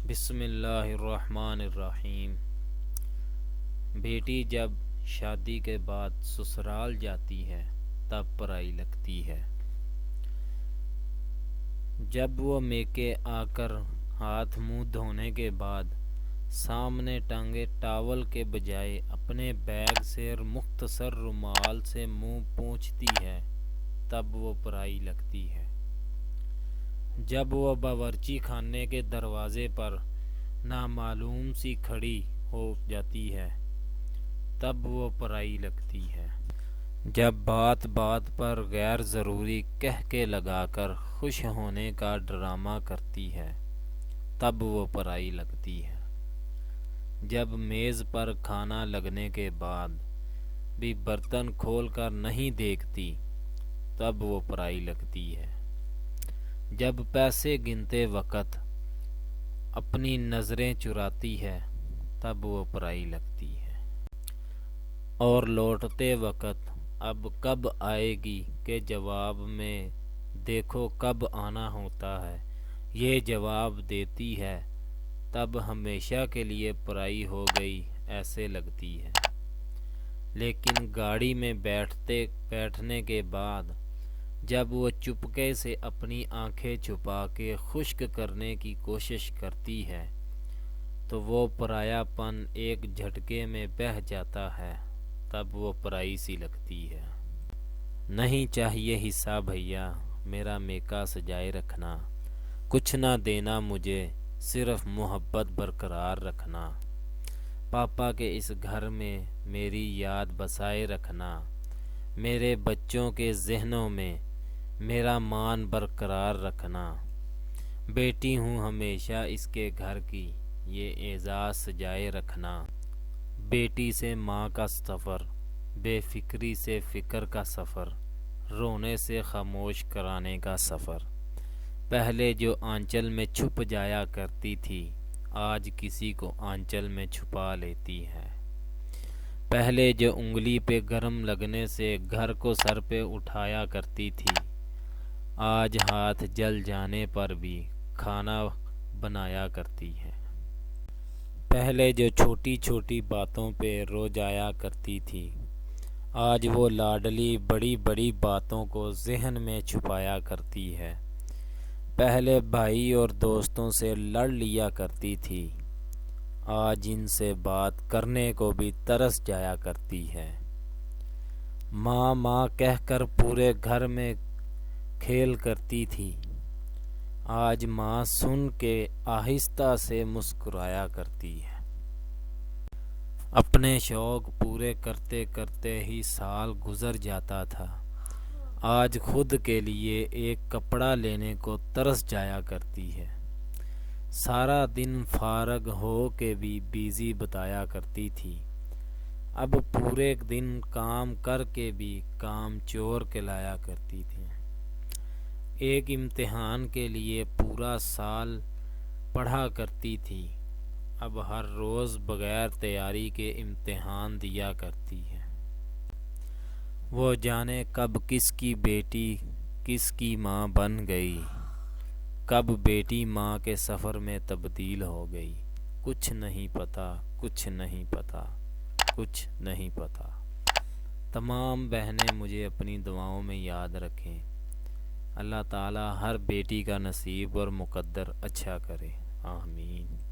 بسم اللہ الرحمن الرحیم۔ بیٹی جب شادی کے بعد سسرال جاتی ہے تب پرائی لگتی ہے۔ جب وہ میکے آ کر ہاتھ منہ دھونے کے بعد سامنے ٹانگے ٹاول کے بجائے اپنے بیگ سے مختصر رومال سے منہ پونچھتی ہے تب وہ پرائی لگتی ہے۔ جب وہ باورچی خانے کے دروازے پر نامعلوم سی کھڑی ہو جاتی ہے تب وہ پرائی لگتی ہے۔ جب بات بات پر غیر ضروری کہکے لگا کر خوش ہونے کا ڈرامہ کرتی ہے تب وہ پرائی لگتی ہے۔ جب میز پر کھانا لگنے کے بعد بھی برتن کھول کر نہیں دیکھتی تب وہ پرائی لگتی ہے۔ جب پیسے گنتے وقت اپنی نظریں چراتی ہے تب وہ پرائی لگتی ہے۔ اور لوٹتے وقت اب کب آئے گی کے جواب میں دیکھو کب آنا ہوتا ہے یہ جواب دیتی ہے تب ہمیشہ کے لیے پرائی ہو گئی ایسے لگتی ہے۔ لیکن گاڑی میں بیٹھنے کے بعد جب وہ چپکے سے اپنی آنکھیں چھپا کے خشک کرنے کی کوشش کرتی ہے تو وہ پرایا پن ایک جھٹکے میں بہہ جاتا ہے تب وہ پرائی سی لگتی ہے۔ نہیں چاہیے حصہ بھیا میرا میکا سجائے رکھنا، کچھ نہ دینا مجھے صرف محبت برقرار رکھنا، پاپا کے اس گھر میں میری یاد بسائے رکھنا، میرے بچوں کے ذہنوں میں میرا مان برقرار رکھنا، بیٹی ہوں ہمیشہ اس کے گھر کی یہ اعزاز سجائے رکھنا۔ بیٹی سے ماں کا سفر، بے فکری سے فکر کا سفر، رونے سے خاموش کرانے کا سفر، پہلے جو آنچل میں چھپ جایا کرتی تھی آج کسی کو آنچل میں چھپا لیتی ہے، پہلے جو انگلی پہ گرم لگنے سے گھر کو سر پہ اٹھایا کرتی تھی آج ہاتھ جل جانے پر بھی کھانا بنایا کرتی ہے، پہلے جو چھوٹی چھوٹی باتوں پہ رو جایا کرتی تھی آج وہ لاڈلی بڑی بڑی باتوں کو ذہن میں چھپایا کرتی ہے، پہلے بھائی اور دوستوں سے لڑ لیا کرتی تھی آج ان سے بات کرنے کو بھی ترس جایا کرتی ہے، ماں ماں کہہ کر پورے گھر میں کھیل کرتی تھی آج ماں سن کے آہستہ سے مسکرایا کرتی ہے، اپنے شوق پورے کرتے کرتے ہی سال گزر جاتا تھا آج خود کے لیے ایک کپڑا لینے کو ترس جایا کرتی ہے، سارا دن فارغ ہو کے بھی بیزی بتایا کرتی تھی اب پورے دن کام کر کے بھی کام چور کہلایا کرتی تھی، ایک امتحان کے لیے پورا سال پڑھا کرتی تھی اب ہر روز بغیر تیاری کے امتحان دیا کرتی ہے، وہ جانے کب کس کی بیٹی کس کی ماں بن گئی، کب بیٹی ماں کے سفر میں تبدیل ہو گئی، کچھ نہیں پتا کچھ نہیں پتا کچھ نہیں پتا۔ تمام بہنیں مجھے اپنی دعاؤں میں یاد رکھیں، اللہ تعالی ہر بیٹی کا نصیب اور مقدر اچھا کرے، آمین۔